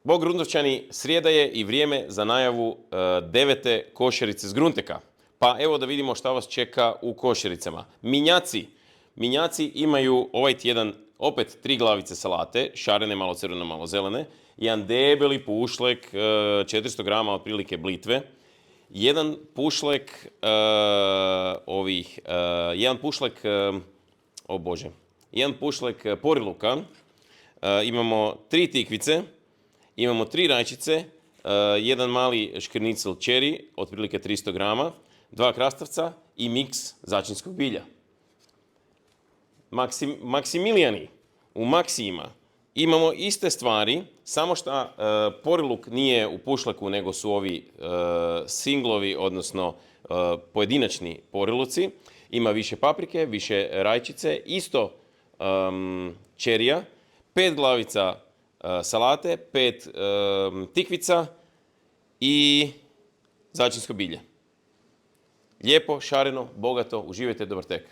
Bog Gruntovčani, srijeda je i vrijeme za najavu 9. košarice s Grunteka. Pa evo da vidimo šta vas čeka u košaricama. Minjaci imaju ovaj tjedan opet 3 glavice salate, šarene, malo crvene, malo zelene, jedan debeli pušlek, 400 grama otprilike blitve, jedan pušlek jedan pušlek poriluka, imamo 3 tikvice, imamo 3 rajčice, jedan mali škrnicl čeri, otprilike 300 grama, 2 krastavca i miks začinskog bilja. Maksimilijani, u Maksijima imamo iste stvari, samo što poriluk nije u pušlaku, nego su ovi singlovi, odnosno pojedinačni poriluci. Ima više paprike, više rajčice, isto čerija, 5 glavica salate, 5 tikvica i začinsko bilje. Lijepo, šareno, bogato, uživajte, dobar tek.